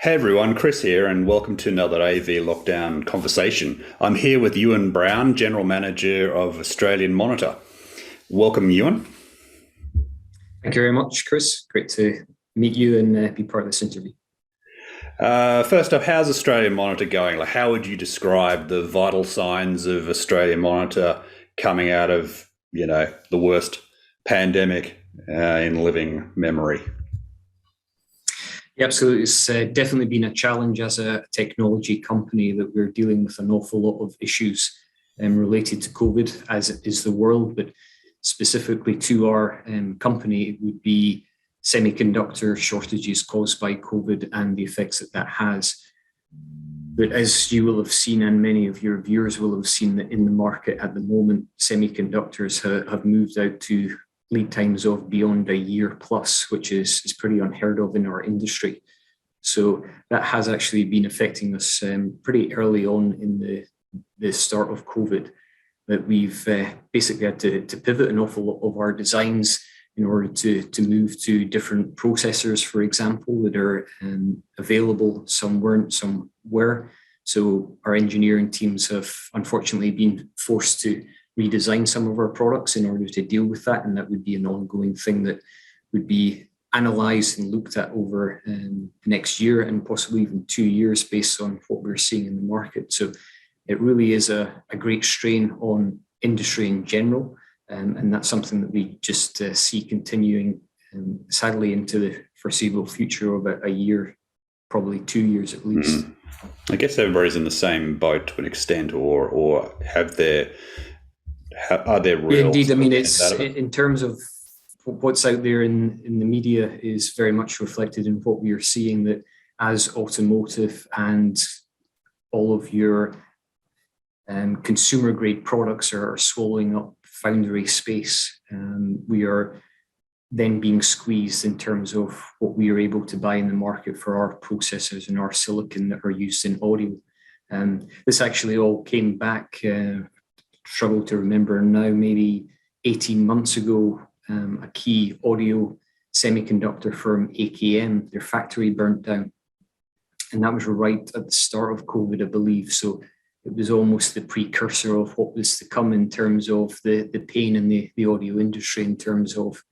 Hey everyone, Chris here, and welcome to another AV lockdown conversation. I'm here with Euan Brown, General Manager of Australian Monitor. Welcome, Euan. Thank you very much, Chris. Great to meet you and be part of this interview. First up, how's Australian Monitor going? Like, how would you describe the vital signs of Australian Monitor coming out of, the worst pandemic in living memory? Yeah, absolutely. It's definitely been a challenge as a technology company that we're dealing with an awful lot of issues related to COVID, as is the world, but specifically to our company, it would be semiconductor shortages caused by COVID and the effects that that has. But as you will have seen, and many of your viewers will have seen, that in the market at the moment, semiconductors have moved out to lead times of beyond a year plus, which is pretty unheard of in our industry. So that has actually been affecting us pretty early on in the start of COVID, that we've basically had to pivot an awful lot of our designs in order to move to different processors, for example, that are available. Some weren't, some were. So our engineering teams have unfortunately been forced to redesign some of our products in order to deal with that. And that would be an ongoing thing that would be analysed and looked at over the next year and possibly even 2 years based on what we're seeing in the market. So it really is a great strain on industry in general. And that's something that we just see continuing, sadly, into the foreseeable future of a year, probably 2 years at least. I guess everybody's in the same boat to an extent, or are there real? Yeah, indeed. I mean, it's in terms of what's out there in the media is very much reflected in what we are seeing, that as automotive and all of your consumer grade products are swallowing up foundry space, we are then being squeezed in terms of what we are able to buy in the market for our processors and our silicon that are used in audio. This actually all came back, struggle to remember now, maybe 18 months ago, a key audio semiconductor firm, AKM, their factory burnt down. And that was right at the start of COVID, I believe. So it was almost the precursor of what was to come in terms of the pain in the audio industry, in terms of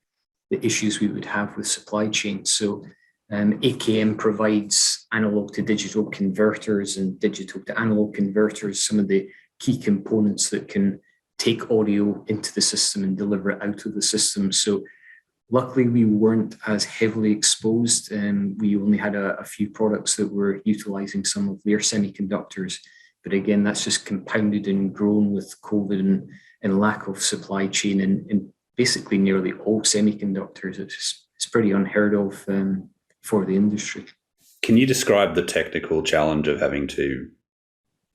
the issues we would have with supply chain. So AKM provides analog to digital converters and digital to analog converters, some of the key components that can take audio into the system and deliver it out of the system. So luckily we weren't as heavily exposed, and we only had a few products that were utilizing some of their semiconductors. But again, that's just compounded and grown with COVID and lack of supply chain in basically nearly all semiconductors. It's pretty unheard of for the industry. Can you describe the technical challenge of having to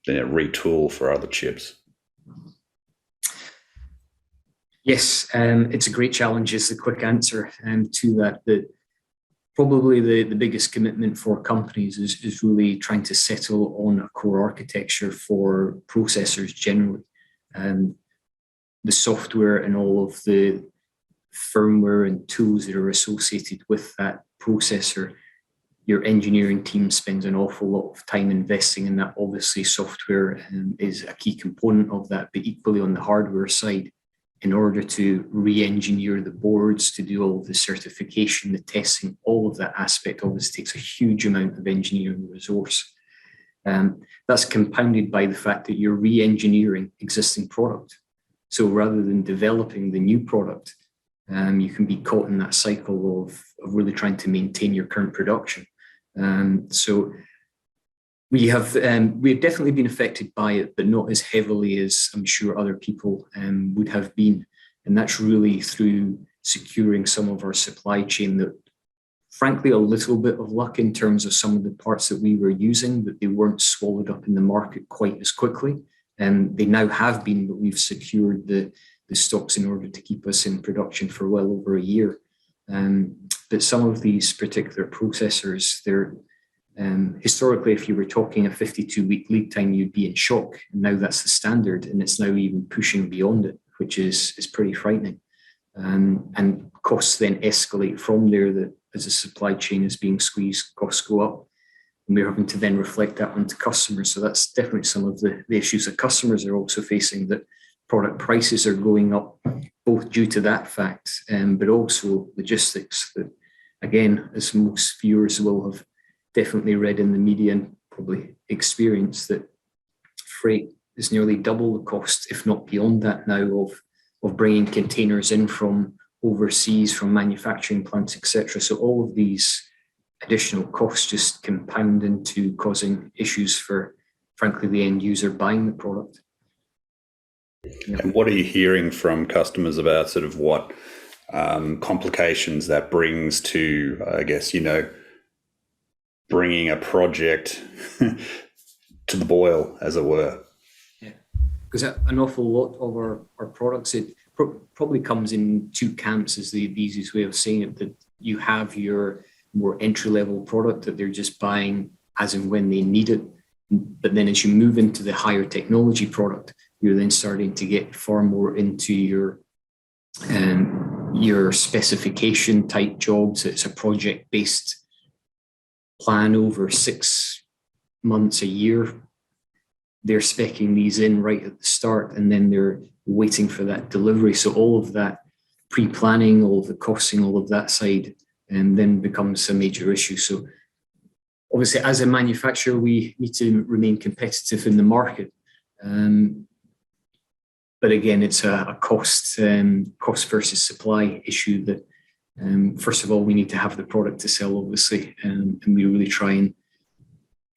retool for other chips? Yes, it's a great challenge is the quick answer to that. That probably the biggest commitment for companies is really trying to settle on a core architecture for processors generally. The software and all of the firmware and tools that are associated with that processor, your engineering team spends an awful lot of time investing in that. Obviously, software is a key component of that, but equally on the hardware side, in order to re-engineer the boards, to do all of the certification, the testing, all of that aspect obviously takes a huge amount of engineering resource. That's compounded by the fact that you're re-engineering existing product. So rather than developing the new product, you can be caught in that cycle of really trying to maintain your current production. So we have definitely been affected by it, but not as heavily as I'm sure other people would have been. And that's really through securing some of our supply chain, that frankly, a little bit of luck in terms of some of the parts that we were using, that they weren't swallowed up in the market quite as quickly. And they now have been, but we've secured the stocks in order to keep us in production for well over a year. But some of these particular processors, they're historically, if you were talking a 52-week lead time, you'd be in shock. And now that's the standard, and it's now even pushing beyond it, which is pretty frightening. And costs then escalate from there, that as the supply chain is being squeezed, costs go up. and we're having to then reflect that onto customers. So that's definitely some of the issues that customers are also facing, that product prices are going up, both due to that fact, but also logistics. That, again, as most viewers will have definitely read in the media and probably experienced, that freight is nearly double the cost, if not beyond that now, of bringing containers in from overseas, from manufacturing plants, etc. So all of these additional costs just compound into causing issues for, frankly, the end user buying the product. Yeah. And what are you hearing from customers about sort of what complications that brings to, I guess, bringing a project to the boil, as it were? Yeah, because an awful lot of our products, it probably comes in two camps, is the easiest way of saying it, that you have your more entry-level product that they're just buying as and when they need it. But then as you move into the higher technology product, you're then starting to get far more into your specification type jobs. It's a project-based plan over 6 months, a year. They're speccing these in right at the start, and then they're waiting for that delivery. So all of that pre-planning, all of the costing, all of that side, and then becomes a major issue. So obviously, as a manufacturer, we need to remain competitive in the market. But again, it's a cost versus supply issue that, first of all, we need to have the product to sell, obviously, and we really try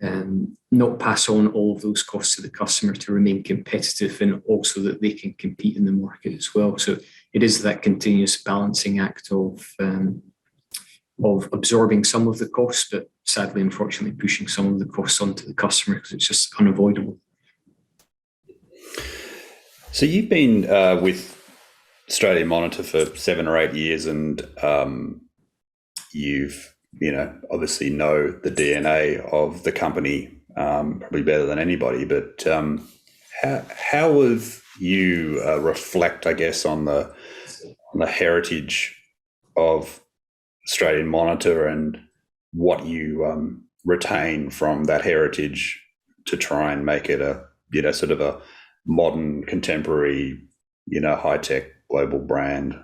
and not pass on all of those costs to the customer to remain competitive, and also that they can compete in the market as well. So it is that continuous balancing act of absorbing some of the costs, but sadly, unfortunately, pushing some of the costs onto the customer because it's just unavoidable. So you've been with Australian Monitor for 7 or 8 years, and you've obviously know the DNA of the company probably better than anybody. But how have you reflect, I guess, on the heritage of Australian Monitor and what you retain from that heritage to try and make it a sort of a modern, contemporary, high-tech global brand?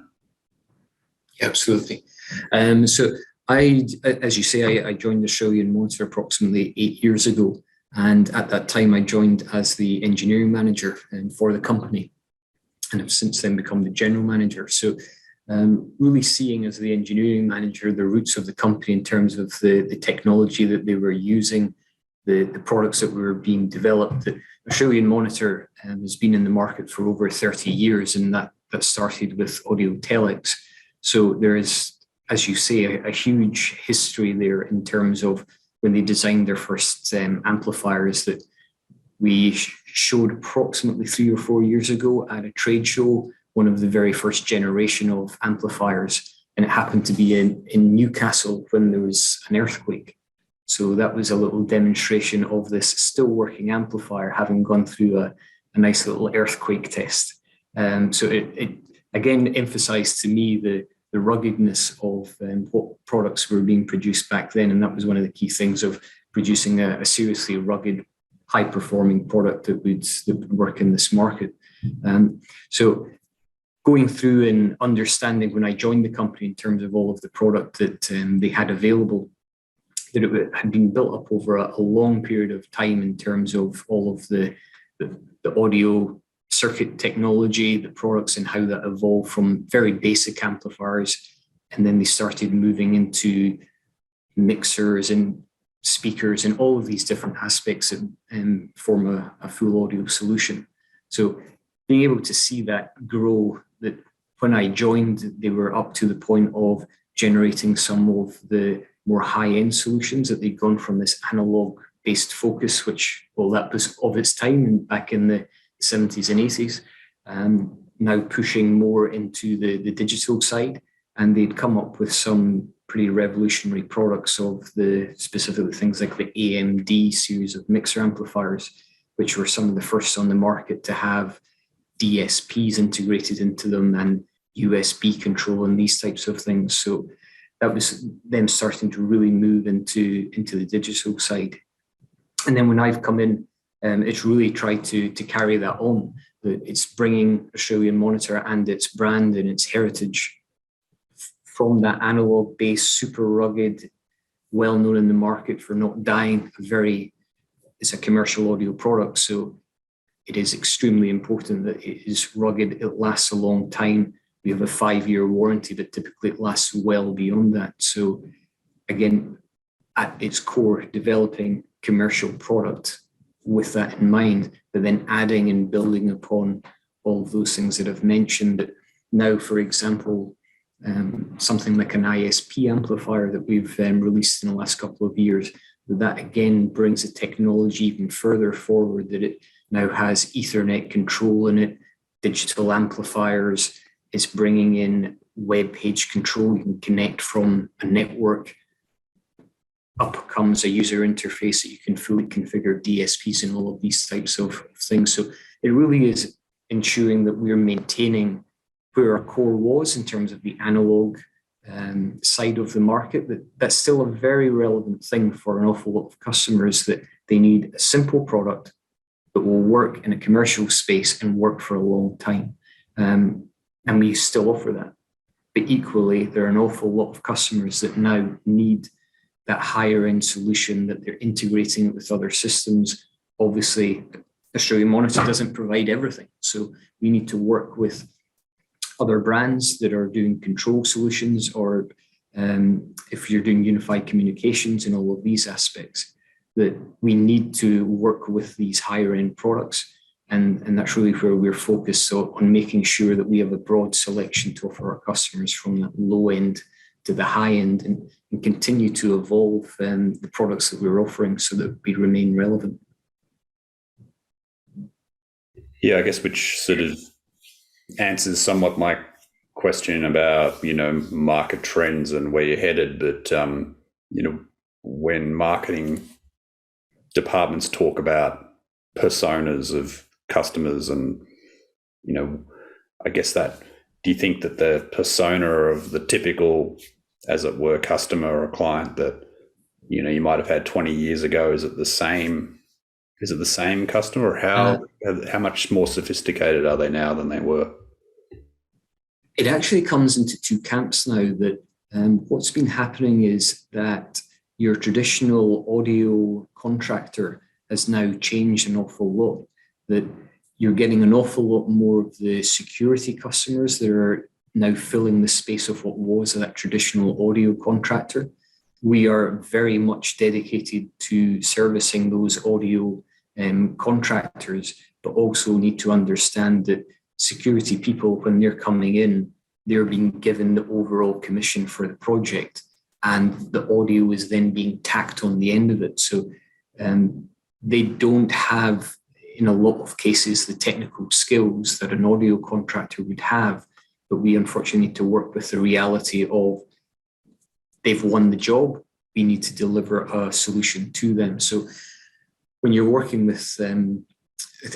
Absolutely. So as you say, I joined Australian Monitor approximately 8 years ago. And at that time, I joined as the engineering manager for the company, and have since then become the general manager. So really seeing as the engineering manager the roots of the company in terms of the technology that they were using, the products that were being developed. The Australian Monitor has been in the market for over 30 years, and that started with audio telex. So there is, as you say, a huge history there in terms of when they designed their first amplifiers that we showed approximately 3 or 4 years ago at a trade show, one of the very first generation of amplifiers, and it happened to be in Newcastle when there was an earthquake. So that was a little demonstration of this still working amplifier having gone through a nice little earthquake test. So it again emphasized to me the ruggedness of what products were being produced back then. And that was one of the key things of producing a seriously rugged, high-performing product that would work in this market. So going through and understanding when I joined the company in terms of all of the product that they had available, that it had been built up over a long period of time in terms of all of the audio circuit technology, the products, and how that evolved from very basic amplifiers. And then they started moving into mixers and speakers and all of these different aspects and form a full audio solution. So being able to see that grow, that when I joined, they were up to the point of generating some of the more high-end solutions, that they'd gone from this analog-based focus, which, well, that was of its time and back in the 70s and 80s, now pushing more into the digital side. And they'd come up with some pretty revolutionary products of the specifically things like the AMD series of mixer amplifiers, which were some of the first on the market to have DSPs integrated into them and USB control and these types of things. So that was them starting to really move into the digital side. And then when I've come in, it's really tried to carry that on. It's bringing Australian Monitor and its brand and its heritage from that analog base, super rugged, well known in the market for not dying. It's a commercial audio product, so it is extremely important that it is rugged. It lasts a long time. We have a 5-year warranty, but typically it lasts well beyond that. So again, at its core, developing commercial product with that in mind, but then adding and building upon all of those things that I've mentioned. That now, for example, something like an ISP amplifier that we've released in the last couple of years, that again brings the technology even further forward, that it now has Ethernet control in it, digital amplifiers. It's bringing in web page control. You can connect from a network. Up comes a user interface that you can fully configure DSPs and all of these types of things. So it really is ensuring that we're maintaining where our core was in terms of the analog side of the market. That's still a very relevant thing for an awful lot of customers, that they need a simple product that will work in a commercial space and work for a long time. And we still offer that. But equally, there are an awful lot of customers that now need that higher end solution, that they're integrating it with other systems. Obviously, Australian Monitor doesn't provide everything. So we need to work with other brands that are doing control solutions, or if you're doing unified communications and all of these aspects, that we need to work with these higher end products. And that's really where we're focused, so on making sure that we have a broad selection to offer our customers from that low end to the high end, and continue to evolve the products that we're offering so that we remain relevant. Yeah, I guess which sort of answers somewhat my question about, market trends and where you're headed. But, when marketing departments talk about personas of customers and, I guess that, do you think that the persona of the typical, as it were, customer or client that, you might have had 20 years ago, is it the same customer, or how much more sophisticated are they now than they were? It actually comes into two camps now. That what's been happening is that your traditional audio contractor has now changed an awful lot. That you're getting an awful lot more of the security customers that are now filling the space of what was that traditional audio contractor. We are very much dedicated to servicing those audio contractors, but also need to understand that security people, when they're coming in, they're being given the overall commission for the project, and the audio is then being tacked on the end of it. So they don't have, in a lot of cases, the technical skills that an audio contractor would have, but we unfortunately need to work with the reality of they've won the job. We need to deliver a solution to them. So when you're working with,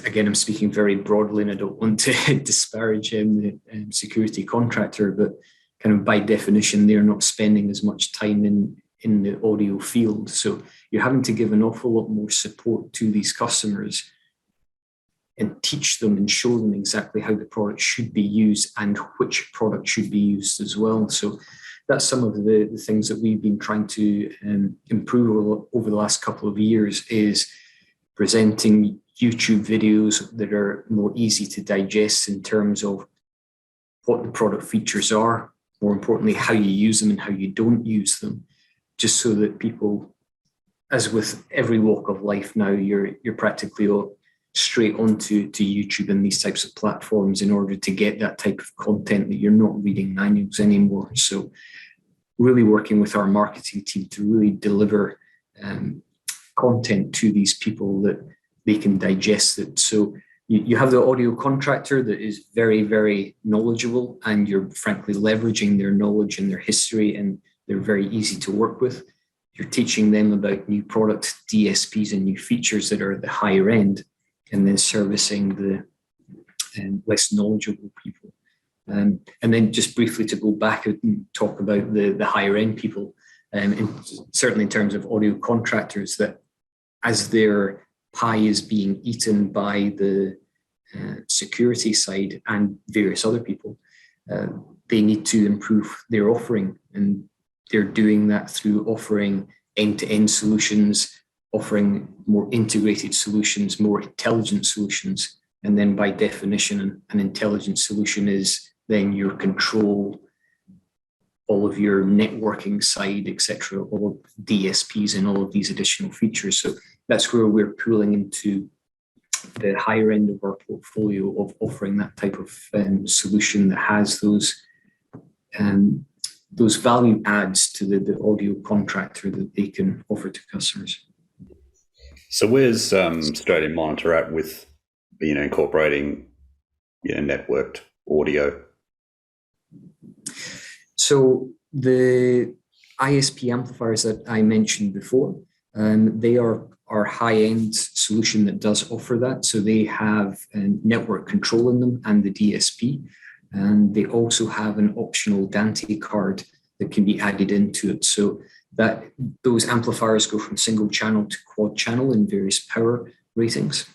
again, I'm speaking very broadly and I don't want to disparage the security contractor, but kind of by definition, they're not spending as much time in the audio field. So you're having to give an awful lot more support to these customers and teach them and show them exactly how the product should be used and which product should be used as well. So that's some of the things that we've been trying to improve over the last couple of years, is presenting YouTube videos that are more easy to digest in terms of what the product features are, more importantly, how you use them and how you don't use them, just so that people, as with every walk of life now, you're practically straight onto YouTube and these types of platforms in order to get that type of content, that you're not reading manuals anymore. So really working with our marketing team to really deliver content to these people that they can digest it. So you have the audio contractor that is very, very knowledgeable, and you're frankly leveraging their knowledge and their history, and they're very easy to work with. You're teaching them about new product DSPs and new features that are at the higher end, and then servicing the less knowledgeable people. And then just briefly to go back and talk about the higher end people, certainly in terms of audio contractors, that as their pie is being eaten by the security side and various other people, they need to improve their offering. And they're doing that through offering end-to-end solutions, offering more integrated solutions, more intelligent solutions. And then by definition, an intelligent solution is then your control, all of your networking side, etc., all of DSPs and all of these additional features. So that's where we're pulling into the higher end of our portfolio of offering that type of solution that has those value adds to the audio contractor that they can offer to customers. So where's Australian Monitor at with incorporating networked audio? So the ISP amplifiers that I mentioned before, they are our high-end solution that does offer that. So they have network control in them and the DSP, and they also have an optional Dante card that can be added into it. So that those amplifiers go from single channel to quad channel in various power ratings,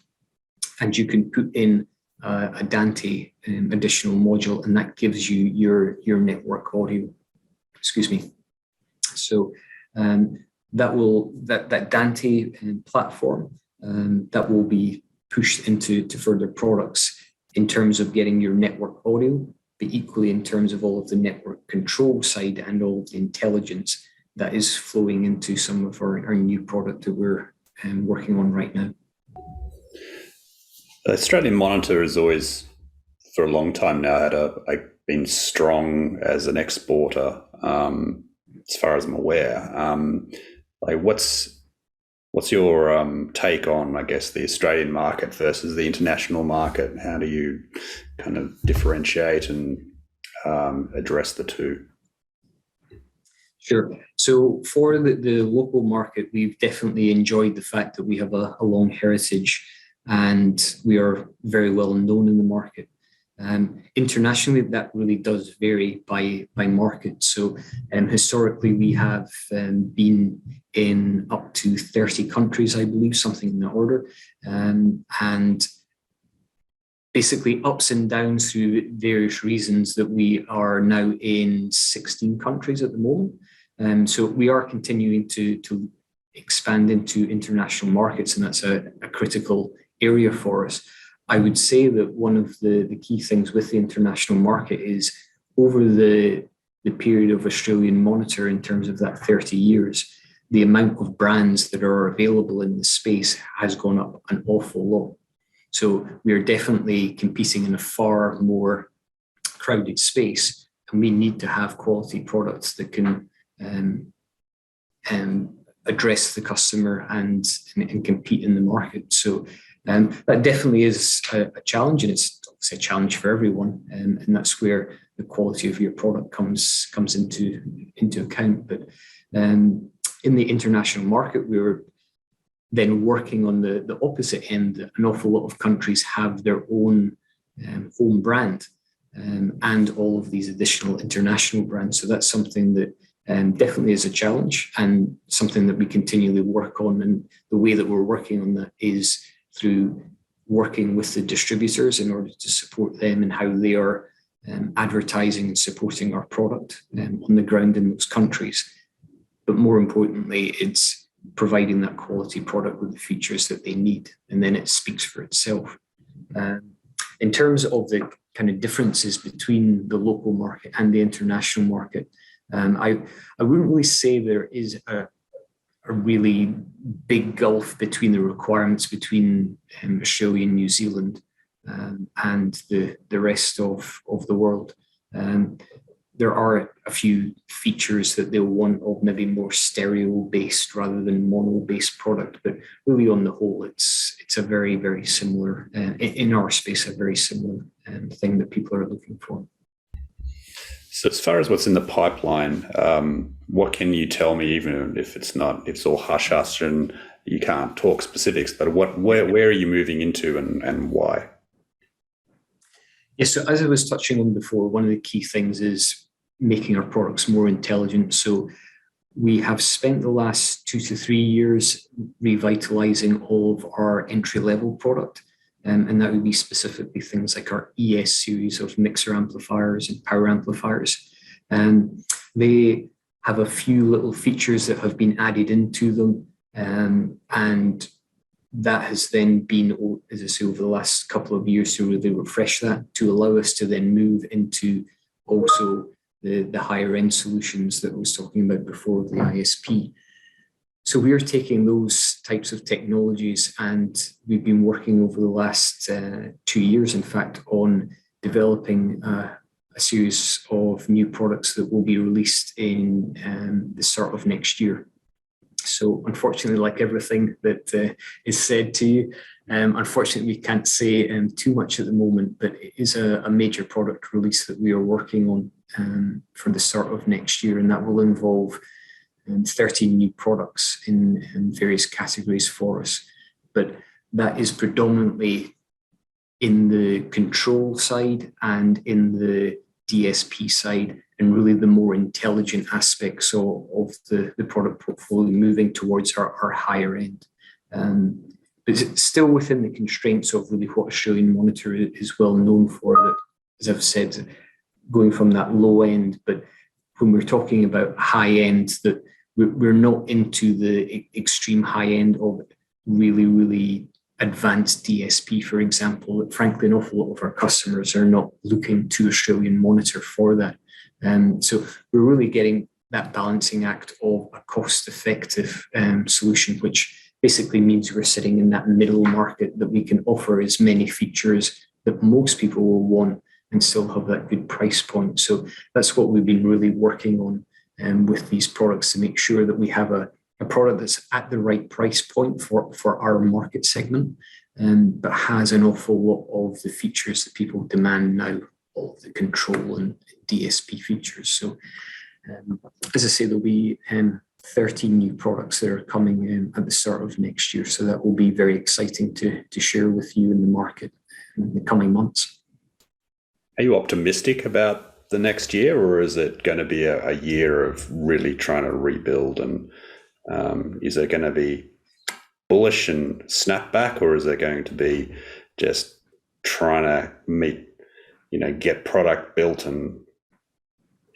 and you can put in a Dante additional module, and that gives you your network audio. Excuse me. So that Dante platform that will be pushed into further products in terms of getting your network audio, but equally in terms of all of the network control side and all of the intelligence that is flowing into some of our new product that we're working on right now. Australian Monitor has always, for a long time now, been strong as an exporter, as far as I'm aware. What's your take on, I guess, the Australian market versus the international market? How do you kind of differentiate and address the two? Sure. So for the local market, we've definitely enjoyed the fact that we have a long heritage and we are very well known in the market. Internationally, that really does vary by market. So historically, we have been in up to 30 countries, I believe, something in that order. And basically ups and downs through various reasons that we are now in 16 countries at the moment. So we are continuing to expand into international markets, and that's a critical area for us. I would say that one of the key things with the international market is over the period of Australian Monitor, in terms of that 30 years, the amount of brands that are available in the space has gone up an awful lot. So we are definitely competing in a far more crowded space, and we need to have quality products that can address the customer and compete in the market. So that definitely is a challenge, and it's obviously a challenge for everyone. And that's where the quality of your product comes into account. But in the international market, we were then working on the opposite end. An awful lot of countries have their own home brand and all of these additional international brands. So that's something that definitely is a challenge and something that we continually work on. And the way that we're working on that is through working with the distributors in order to support them and how they are advertising and supporting our product on the ground in those countries. But more importantly, it's providing that quality product with the features that they need, and then it speaks for itself. In terms of the kind of differences between the local market and the international market, I wouldn't really say there is a really big gulf between the requirements between Australia and New Zealand and the rest of the world. There are a few features that they'll want of maybe more stereo-based rather than mono-based product, but really on the whole, it's a very, very similar, in our space, a very similar thing that people are looking for. So as far as what's in the pipeline, what can you tell me, even if it's all hush-hush and you can't talk specifics, but where are you moving into and why? Yeah, so as I was touching on before, one of the key things is making our products more intelligent. So we have spent the last 2 to 3 years revitalizing all of our entry-level product. And that would be specifically things like our ES series of mixer amplifiers and power amplifiers. They have a few little features that have been added into them. And that has then been, as I say, over the last couple of years to really refresh that, to allow us to then move into also the higher end solutions that I was talking about before, the ISP. So we are taking those types of technologies, and we've been working over the last 2 years, in fact, on developing a series of new products that will be released in the start of next year. So unfortunately, like everything that is said to you, unfortunately, we can't say too much at the moment, but it is a major product release that we are working on for the start of next year, and that will involve 13 new products in various categories for us. But that is predominantly in the control side and in the DSP side, and really the more intelligent aspects of the product portfolio moving towards our higher end. But it's still within the constraints of really what Australian Monitor is well known for, that, as I've said, going from that low end. But when we're talking about high end, that we're not into the extreme high end of really, really advanced DSP, for example. That frankly, an awful lot of our customers are not looking to Australian Monitor for that. So we're really getting that balancing act of a cost-effective solution, which basically means we're sitting in that middle market, that we can offer as many features that most people will want and still have that good price point. So that's what we've been really working on with these products, to make sure that we have a product that's at the right price point for our market segment, but has an awful lot of the features that people demand now, all of the control and DSP features. So as I say, there'll be 13 new products that are coming in at the start of next year. So that will be very exciting to share with you in the market in the coming months. Are you optimistic about the next year, or is it going to be a year of really trying to rebuild? And is it going to be bullish and snap back, or is it going to be just trying to get product built and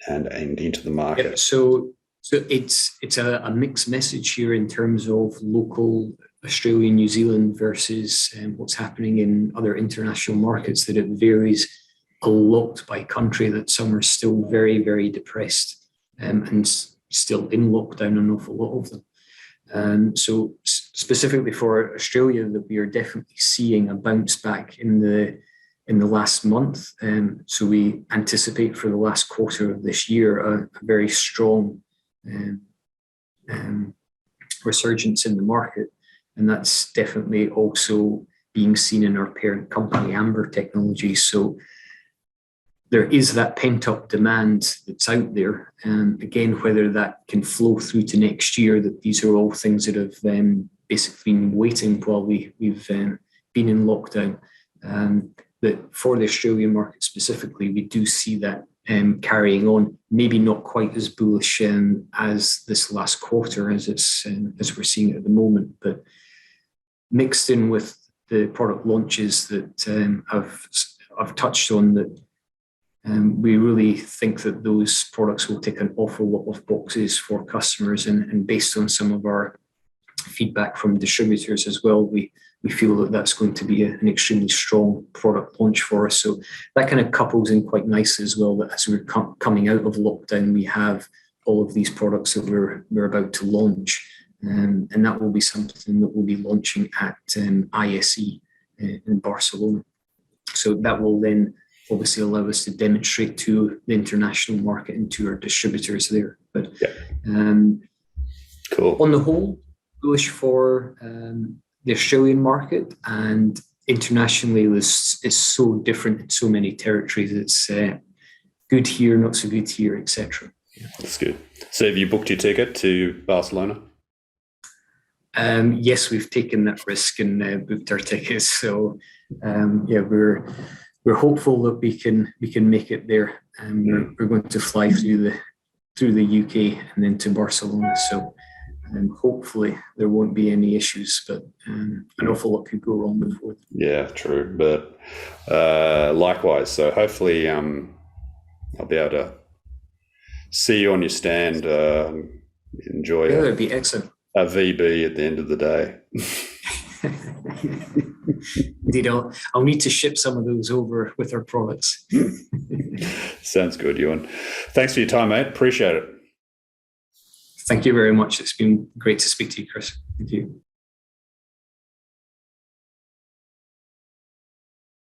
into the market? Yeah, so it's a mixed message here in terms of local Australia, New Zealand versus what's happening in other international markets, that it varies a lot by country, that some are still very, very depressed and still in lockdown, an awful lot of them. So specifically for Australia, that we are definitely seeing a bounce back in the last month. So we anticipate for the last quarter of this year a very strong resurgence in the market. And that's definitely also being seen in our parent company, AV.technology. So there is that pent-up demand that's out there. And again, whether that can flow through to next year, that these are all things that have basically been waiting while we've been in lockdown. That for the Australian market specifically, we do see that carrying on, maybe not quite as bullish as this last quarter as we're seeing it at the moment, but mixed in with the product launches that I've touched on, that we really think that those products will tick an awful lot of boxes for customers, and based on some of our feedback from distributors as well, we feel that that's going to be an extremely strong product launch for us. So that kind of couples in quite nicely as well, that as we're coming out of lockdown, we have all of these products that we're about to launch, and that will be something that we'll be launching at ISE in Barcelona. So that will then obviously allow us to demonstrate to the international market and to our distributors there. But cool. On the whole, bullish for the Australian market, and internationally it's so different in so many territories. It's good here, not so good here, etc. Yeah. That's good. So have you booked your ticket to Barcelona? Yes, we've taken that risk and booked our tickets. So we're we're hopeful that we can make it there, and we're going to fly through the UK and then to Barcelona. So hopefully there won't be any issues, but an awful lot could go wrong before. Yeah, true. But likewise, so hopefully I'll be able to see you on your stand. Enjoy that'd be excellent. A VB at the end of the day. Indeed, I'll need to ship some of those over with our products. Sounds good, Euan. Thanks for your time, mate. Appreciate it. Thank you very much. It's been great to speak to you, Chris. Thank you.